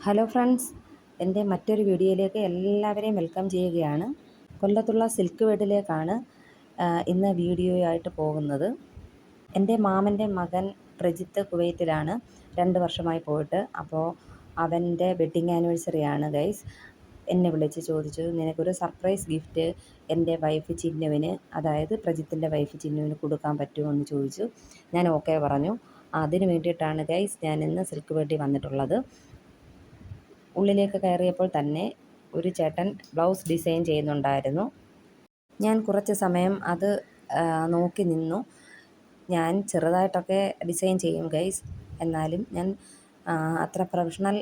Hello friends, എൻ്റെ മറ്റൊരു വീഡിയോയിലേക്ക് എല്ലാവരെയും വെൽക്കം ചെയ്യുകയാണ്. കൊല്ലത്തുള്ള സിൽക്ക് വേഡിലേക്കാണ് ഇന്ന് വീഡിയോയായിട്ട് പോകുന്നത്. എൻ്റെ മാമൻ്റെ മകൻ പ്രജിത്ത് കുവൈറ്റിലാണ് 2 വർഷമായി പോയിട്ട്. അപ്പോൾ അവൻ്റെ വെഡ്ഡിങ് ആനിവേഴ്സറിയാണ് ഗൈസ്. എന്നെ വിളിച്ച് ചോദിച്ചു, നിനക്കൊരു സർപ്രൈസ് ഗിഫ്റ്റ് എൻ്റെ വൈഫ് ചിന്നുവിന്, അതായത് പ്രജിത്തിൻ്റെ വൈഫ് ചിന്നുവിന് കൊടുക്കാൻ പറ്റുമോ എന്ന് ചോദിച്ചു. ഞാൻ ഓക്കെ പറഞ്ഞു. അതിന് വേണ്ടിയിട്ടാണ് ഗൈസ് ഞാൻ ഇന്ന് സിൽക്ക് വേഡി വന്നിട്ടുള്ളത്. ഉള്ളിലേക്ക് കയറിയപ്പോൾ തന്നെ ഒരു ചേട്ടൻ ബ്ലൗസ് ഡിസൈൻ ചെയ്യുന്നുണ്ടായിരുന്നു. ഞാൻ കുറച്ച് സമയം അത് നോക്കി നിന്നു. ഞാൻ ചെറുതായിട്ടൊക്കെ ഡിസൈൻ ചെയ്യും ഗൈസ്, എന്നാലും ഞാൻ അത്ര പ്രൊഫഷണൽ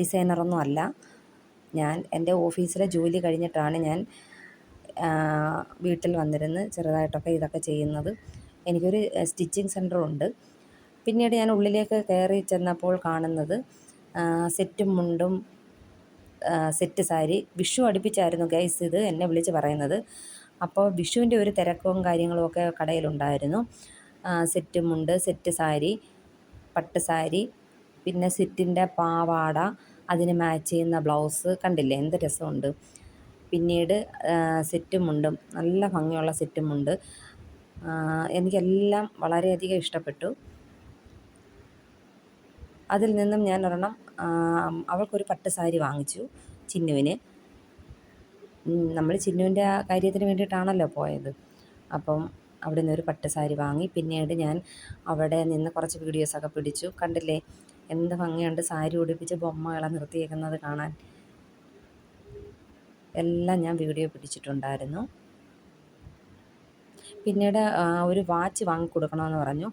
ഡിസൈനറൊന്നും അല്ല. ഞാൻ എൻ്റെ ഓഫീസിലെ ജോലി കഴിഞ്ഞിട്ടാണ് ഞാൻ വീട്ടിൽ വന്നിരുന്ന് ചെറുതായിട്ടൊക്കെ ഇതൊക്കെ ചെയ്യുന്നത്. എനിക്കൊരു സ്റ്റിച്ചിങ് സെൻറ്ററുണ്ട്. പിന്നീട് ഞാൻ ഉള്ളിലേക്ക് കയറി ചെന്നപ്പോൾ കാണുന്നത് സെറ്റും മുണ്ടും സെറ്റ് സാരി. വിഷു അടുപ്പിച്ചായിരുന്നു ഗൈസ് ഇത് എന്നെ വിളിച്ച് പറയുന്നത്. അപ്പോൾ വിഷുവിൻ്റെ ഒരു തിരക്കും കാര്യങ്ങളും ഒക്കെ കടയിലുണ്ടായിരുന്നു. സെറ്റ് മുണ്ട്, സെറ്റ് സാരി, പട്ട് സാരി, പിന്നെ സെറ്റിൻ്റെ പാവാട, അതിന് മാച്ച് ചെയ്യുന്ന ബ്ലൗസ്. കണ്ടില്ലേ എന്ത് രസമുണ്ട്. പിന്നീട് സെറ്റും മുണ്ടും, നല്ല ഭംഗിയുള്ള സെറ്റും മുണ്ട്. എനിക്കെല്ലാം വളരെയധികം ഇഷ്ടപ്പെട്ടു. അതിൽ നിന്നും ഞാൻ ഒരെണ്ണം അവൾക്കൊരു പട്ട് സാരി വാങ്ങിച്ചു ചിന്നുവിന്. നമ്മൾ ചിന്നുവിൻ്റെ ആ കാര്യത്തിന് വേണ്ടിയിട്ടാണല്ലോ പോയത്. അപ്പം അവിടെ നിന്നൊരു പട്ട് സാരി വാങ്ങി. പിന്നീട് ഞാൻ അവിടെ നിന്ന് കുറച്ച് വീഡിയോസൊക്കെ പിടിച്ചു. കണ്ടില്ലേ എന്ത് ഭംഗിയുണ്ട് സാരി ഉടുപ്പിച്ച് ബൊമ്മകളെ നിർത്തിയേക്കുന്നത് കാണാൻ. എല്ലാം ഞാൻ വീഡിയോ പിടിച്ചിട്ടുണ്ടായിരുന്നു. പിന്നീട് ഒരു വാച്ച് വാങ്ങിക്കൊടുക്കണമെന്ന് പറഞ്ഞു.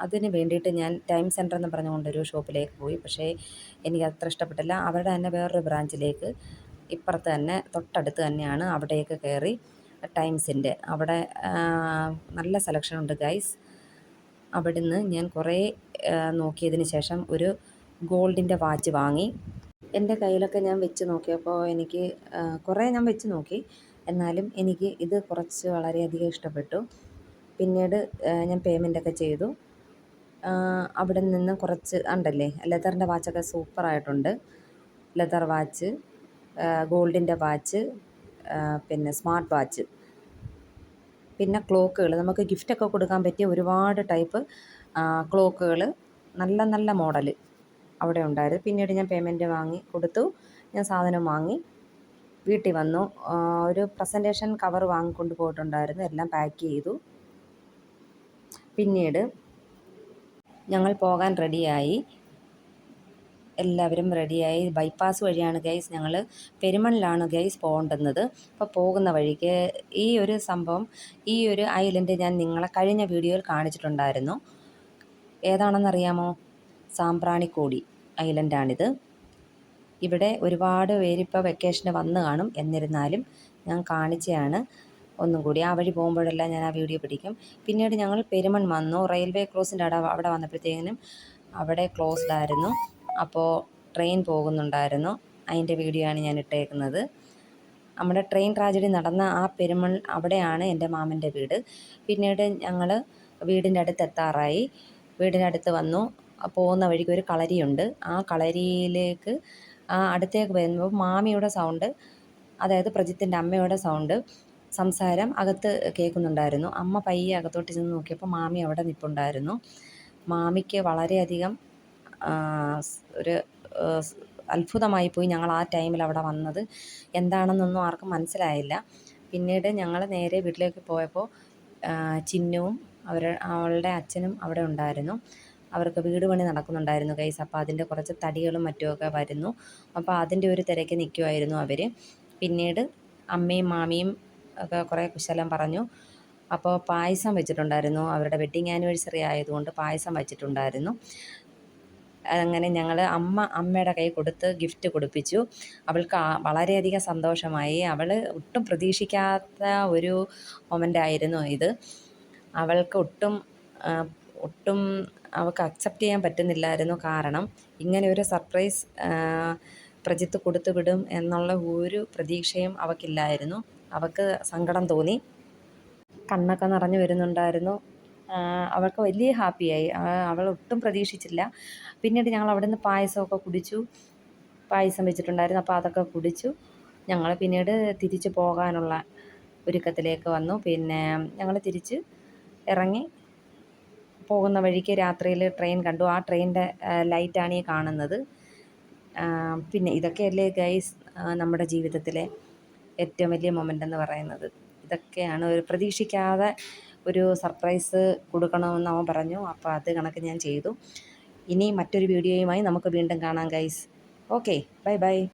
അതിന് വേണ്ടിയിട്ട് ഞാൻ ടൈം സെൻറ്റർ എന്ന് പറഞ്ഞുകൊണ്ടൊരു ഷോപ്പിലേക്ക് പോയി. പക്ഷേ എനിക്കത്ര ഇഷ്ടപ്പെട്ടില്ല. അവരുടെ തന്നെ വേറൊരു ബ്രാഞ്ചിലേക്ക്, ഇപ്പുറത്ത് തന്നെ തൊട്ടടുത്ത് തന്നെയാണ്, അവിടേക്ക് കയറി. ടൈംസിൻ്റെ അവിടെ നല്ല സെലക്ഷനുണ്ട് ഗൈസ്. അവിടുന്ന് ഞാൻ കുറേ നോക്കിയതിന് ശേഷം ഒരു ഗോൾഡിൻ്റെ വാച്ച് വാങ്ങി. എൻ്റെ കയ്യിലൊക്കെ ഞാൻ വെച്ച് നോക്കിയപ്പോൾ എനിക്ക് കുറേ ഞാൻ വെച്ച് നോക്കി, എന്നാലും എനിക്ക് ഇത് കുറച്ച് വളരെയധികം ഇഷ്ടപ്പെട്ടു. പിന്നീട് ഞാൻ പേയ്മെൻറ്റൊക്കെ ചെയ്തു. അവിടെ നിന്ന് കുറച്ച് ഉണ്ടല്ലേ ലെതറിൻ്റെ വാച്ചൊക്കെ സൂപ്പറായിട്ടുണ്ട്. ലെതർ വാച്ച്, ഗോൾഡിൻ്റെ വാച്ച്, പിന്നെ സ്മാർട്ട് വാച്ച്, പിന്നെ ക്ലോക്കുകൾ. നമുക്ക് ഗിഫ്റ്റൊക്കെ കൊടുക്കാൻ പറ്റിയ ഒരുപാട് ടൈപ്പ് ക്ലോക്കുകൾ, നല്ല നല്ല മോഡൽ അവിടെ ഉണ്ടായിരുന്നു. പിന്നീട് ഞാൻ പേയ്മെൻറ്റ് വാങ്ങി കൊടുത്തു. ഞാൻ സാധനം വാങ്ങി വീട്ടിൽ വന്നു. ഒരു പ്രസൻറ്റേഷൻ കവർ വാങ്ങിക്കൊണ്ട് പോയിട്ടുണ്ടായിരുന്നു. എല്ലാം പാക്ക് ചെയ്തു. പിന്നീട് ഞങ്ങൾ പോകാൻ റെഡിയായി. എല്ലാവരും റെഡിയായി. ബൈപ്പാസ് വഴിയാണ് ഗൈസ്, ഞങ്ങൾ പെരുമണിലാണ് ഗൈസ് പോകേണ്ടുന്നത്. അപ്പോൾ പോകുന്ന വഴിക്ക് ഈ ഒരു സംഭവം, ഈ ഒരു ഐലൻഡ് ഞാൻ നിങ്ങളെ കഴിഞ്ഞ വീഡിയോയിൽ കാണിച്ചിട്ടുണ്ടായിരുന്നു. ഏതാണെന്നറിയാമോ? സാമ്പ്രാണിക്കോടി ഐലൻഡാണിത്. ഇവിടെ ഒരുപാട് പേരിപ്പോൾ വെക്കേഷന് വന്ന് കാണും. എന്നിരുന്നാലും ഞാൻ കാണിച്ചതാണ് ഒന്നും കൂടി. ആ വഴി പോകുമ്പോഴെല്ലാം ഞാൻ ആ വീഡിയോ പിടിക്കും. പിന്നീട് ഞങ്ങൾ പെരുമൺ വന്നു. റെയിൽവേ ക്രോസിൻ്റെ അവിടെ വന്നപ്പോഴത്തേക്കിനും അവിടെ ക്ലോസ്ഡ് ആയിരുന്നു. അപ്പോൾ ട്രെയിൻ പോകുന്നുണ്ടായിരുന്നു. അതിൻ്റെ വീഡിയോ ആണ് ഞാൻ ഇട്ടേക്കുന്നത്. നമ്മുടെ ട്രെയിൻ ട്രാജഡി നടന്ന ആ പെരുമൺ അവിടെയാണ് എൻ്റെ മാമൻ്റെ വീട്. പിന്നീട് ഞങ്ങൾ വീടിൻ്റെ അടുത്ത് എത്താറായി. വീടിനടുത്ത് വന്നു. പോകുന്ന വഴിക്ക് ഒരു കളരിയുണ്ട്. ആ കളരിയിലേക്ക് അടുത്തേക്ക് വരുമ്പോൾ മാമിയുടെ സൗണ്ട്, അതായത് പ്രജിത്തിൻ്റെ അമ്മയുടെ സൗണ്ട്, സംസാരം അകത്ത് കേൾക്കുന്നുണ്ടായിരുന്നു. അമ്മ പയ്യെ അകത്തോട്ട് ചെന്ന് നോക്കിയപ്പോൾ മാമി അവിടെ നിൽപ്പുണ്ടായിരുന്നു. മാമിക്ക് വളരെയധികം ഒരു അത്ഭുതമായി പോയി ഞങ്ങൾ ആ ടൈമിൽ അവിടെ വന്നത്. എന്താണെന്നൊന്നും ആർക്കും മനസ്സിലായില്ല. പിന്നീട് ഞങ്ങൾ നേരെ വീട്ടിലേക്ക് പോയപ്പോൾ ചിന്നുവും അവളുടെ അച്ഛനും അവിടെ ഉണ്ടായിരുന്നു. അവർക്ക് വീട് പണി നടക്കുന്നുണ്ടായിരുന്നു ഗൈസ്. അപ്പോൾ അതിൻ്റെ കുറച്ച് തടികളും മറ്റുമൊക്കെ വരുന്നു. അപ്പോൾ അതിൻ്റെ ഒരു തിരക്ക് നിൽക്കുമായിരുന്നു അവർ. പിന്നീട് അമ്മയും മാമിയും ഒക്കെ കുറേ കുശലം പറഞ്ഞു. അപ്പോൾ പായസം വെച്ചിട്ടുണ്ടായിരുന്നു. അവരുടെ വെഡ്ഡിങ് ആനിവേഴ്സറി ആയതുകൊണ്ട് പായസം വെച്ചിട്ടുണ്ടായിരുന്നു. അങ്ങനെ ഞങ്ങൾ അമ്മയുടെ കൈ കൊടുത്ത് ഗിഫ്റ്റ് കൊടുപ്പിച്ചു. അവൾക്ക് വളരെയധികം സന്തോഷമായി. അവൾ ഒട്ടും പ്രതീക്ഷിക്കാത്ത ഒരു മൊമെൻ്റായിരുന്നു ഇത്. അവൾക്ക് ഒട്ടും അവൾക്ക് അക്സെപ്റ്റ് ചെയ്യാൻ പറ്റുന്നില്ലായിരുന്നു. കാരണം ഇങ്ങനെ ഒരു സർപ്രൈസ് പ്രജിത്ത് കൊടുത്തു വിടും എന്നുള്ള ഒരു പ്രതീക്ഷയും അവൾക്കില്ലായിരുന്നു. അവൾക്ക് സങ്കടം തോന്നി. കണ്ണൊക്കെ നിറഞ്ഞു വരുന്നുണ്ടായിരുന്നു. അവൾക്ക് വലിയ ഹാപ്പിയായി. അവൾ ഒട്ടും പ്രതീക്ഷിച്ചില്ല. പിന്നീട് ഞങ്ങൾ അവിടെ നിന്ന് പായസമൊക്കെ കുടിച്ചു. പായസം വെച്ചിട്ടുണ്ടായിരുന്നു. അപ്പോൾ അതൊക്കെ കുടിച്ചു. ഞങ്ങൾ പിന്നീട് തിരിച്ച് പോകാനുള്ള ഒരുക്കത്തിലേക്ക് വന്നു. പിന്നെ ഞങ്ങൾ തിരിച്ച് ഇറങ്ങി പോകുന്ന വഴിക്ക് രാത്രിയിൽ ട്രെയിൻ കണ്ടു. ആ ട്രെയിനിൻ്റെ ലൈറ്റാണ് ഈ കാണുന്നത്. പിന്നെ ഇതൊക്കെയല്ലേ ഗൈസ് നമ്മുടെ ജീവിതത്തിലെ ഏറ്റവും വലിയ മൊമെൻ്റ് എന്ന് പറയുന്നത്. ഇതൊക്കെയാണ് ഒരു പ്രതീക്ഷിക്കാതെ ഒരു സർപ്രൈസ് കൊടുക്കണമെന്ന് അവൻ പറഞ്ഞു. അപ്പോൾ അത് കണക്ക് ഞാൻ ചെയ്തു. ഇനി മറ്റൊരു വീഡിയോയുമായി നമുക്ക് വീണ്ടും കാണാം ഗൈസ്. Okay, bye bye.